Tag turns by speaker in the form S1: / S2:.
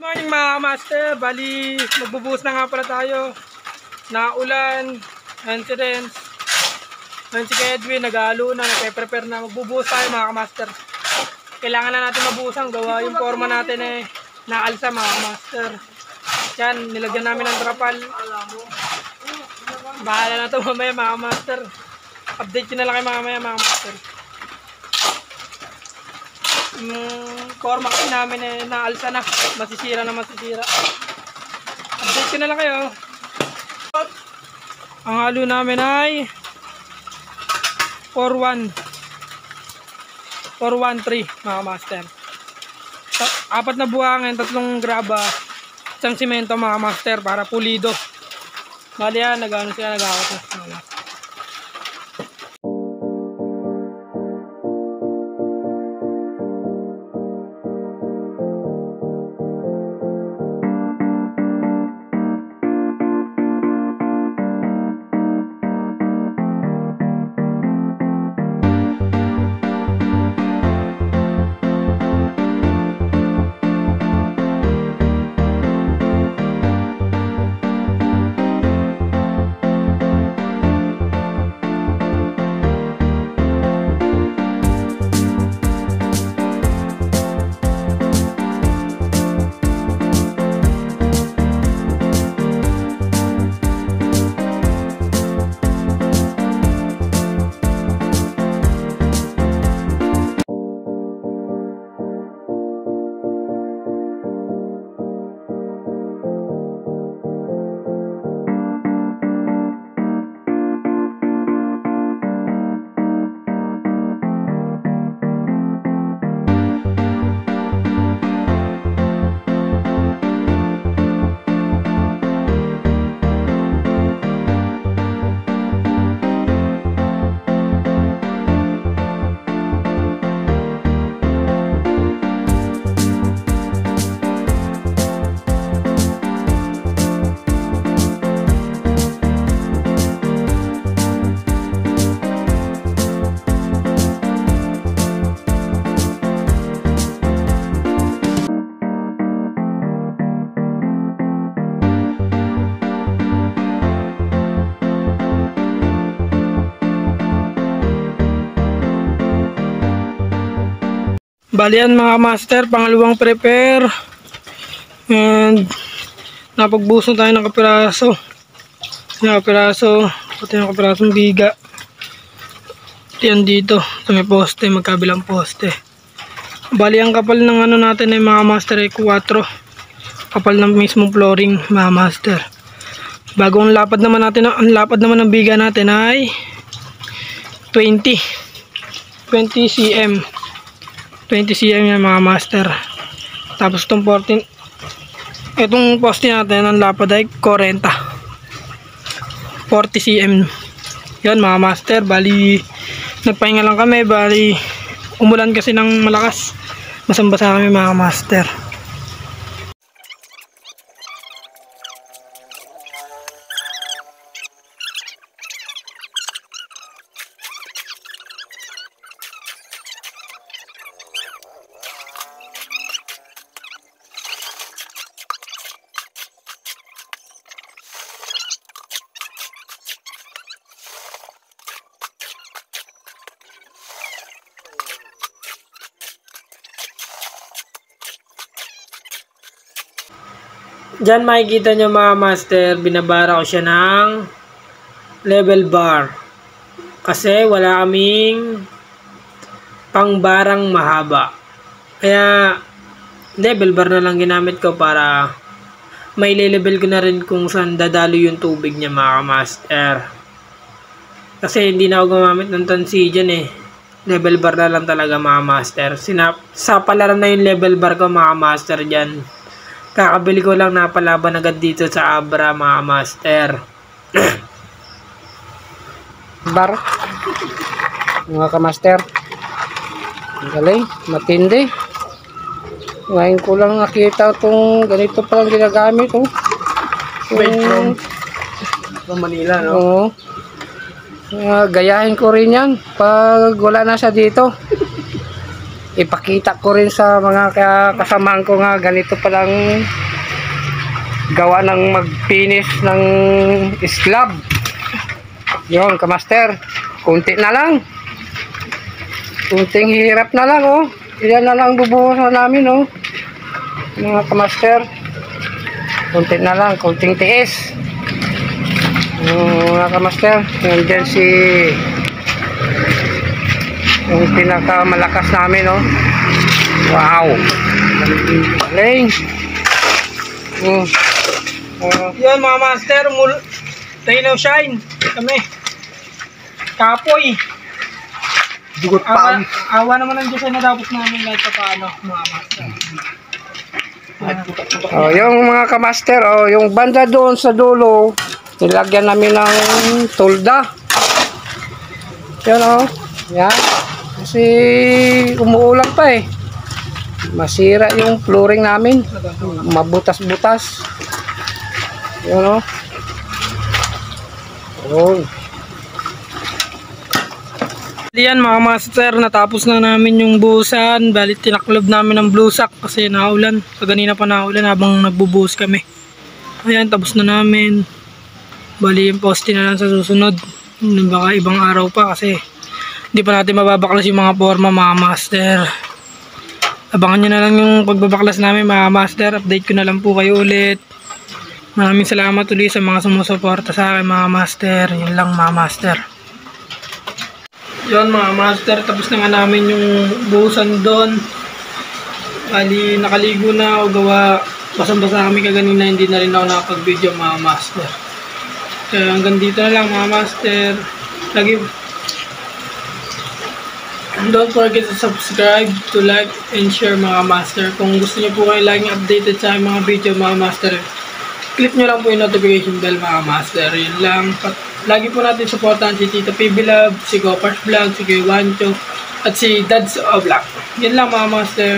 S1: Morning mga master, bali magbubuhos na nga pala tayo. Naulan, incidents. Ngayon si Edwin nag-aalo na, nagpe-prepare na. Magbubuhos tayo mga master. Kailangan na natin mabuhusan, gawa yung forma natin naalsa mga master. Yan, nilagyan namin ng trapal. Bahala na ito mamaya mga master. Update ko na lang kayo mamaya mga master. Forma kasi namin naalsa na, masisira. Update ko na lang kayo. Ang halo namin ay 413 mga master. Apat na buhangin, 3 graba, 1 simento mga master para pulido. Bali yan, nag-akot na mga master. Bali yan mga master, pangalawang prepare. And napagbuso tayo ng kapiraso. Pati ng kapirasong biga. Yan dito, sa may poste, magkabilang poste. Bali ang kapal ng ano natin ay mga master ay 4. Kapal ng mismong flooring mga master. Bagong lapad naman natin, ang lapad naman ng biga natin ay 20 cm. 20 cm yan mga master. Tapos itong 14, itong poste natin ang lapad ay 40 cm yan mga master. Bali nagpahinga lang kami, bali umulan kasi ng malakas, basang-basa kami mga master. Diyan makikita nyo mga master, binabara ko siya ng level bar. Kasi wala kaming pangbarang mahaba. Kaya level bar na lang ginamit ko para may level ko na rin kung saan dadalo yung tubig niya mga master. Kasi hindi na ako gumamit ng tansi dyan Level bar na lang talaga mga master. Sa palaran na yung level bar ko mga master dyan. Kakabili ko lang napalaban agad dito sa Abra mga master.
S2: Bar mga kamaster, galing, matindi. Ngayon ko lang nakita itong ganito palang ginagamit
S1: From Manila, no?
S2: Oo. Gayahin ko rin yan pag wala na siya dito. ipakita ko rin sa mga kasamaan ko nga ganito palang gawa ng mag-finish ng slab. Yun, kamaster, kunti na lang, kunting hirap na lang, oh. Yan na lang bubuhusan namin, oh, mga kamaster. Kunti na lang, kunting tiis, mga kamaster. Nandyan si yung pinakamalakas namin, oh. Wow, galing.
S1: Yan mga master, rain or shine kami. Kapoy.
S2: Dugot
S1: Awa naman ng Diyos ay natapos namin kahit pa paano mga master.
S2: Yung mga kamaster, yung banda doon sa dulo, nilagyan namin ng tolda. Yan, yan. Kasi umuulan pa eh. Masira yung flooring namin. Mabutas-butas. Yan,
S1: Yan mga master, natapos na namin yung buhusan. Bali tinaklob namin ng blue sack kasi naulan. Kaganina pa naulan habang nagbubuhos kami. Ayan, tapos na namin. Bali yung poste na lang sa susunod. Baka ibang araw pa kasi hindi pa natin mababaklas yung mga forma mga master. Abangan nyo na lang yung pagbabaklas namin mga master. Update ko na lang po kayo ulit. Maraming salamat ulit sa mga sumusuporta sa akin mga master. Yun lang mga master. Yun mga master, tapos na nga namin yung buhusan doon. Bali nakaligo na ako, gawa basang-basa kami kaganina, hindi na rin ako nakapag-video mga master. Kaya hanggang dito na lang mga master. Don't forget to subscribe, to like, and share mga master. Kung gusto niyo po kayo laging updated sa aking mga video mga master, click nyo lang po yung notification bell mga master. Yun lang. Lagi po natin supportan si Tita PB Love, si Gopars Vlog, si Kuya Wancho, at si Dads O Vlog. Yun lang mga master.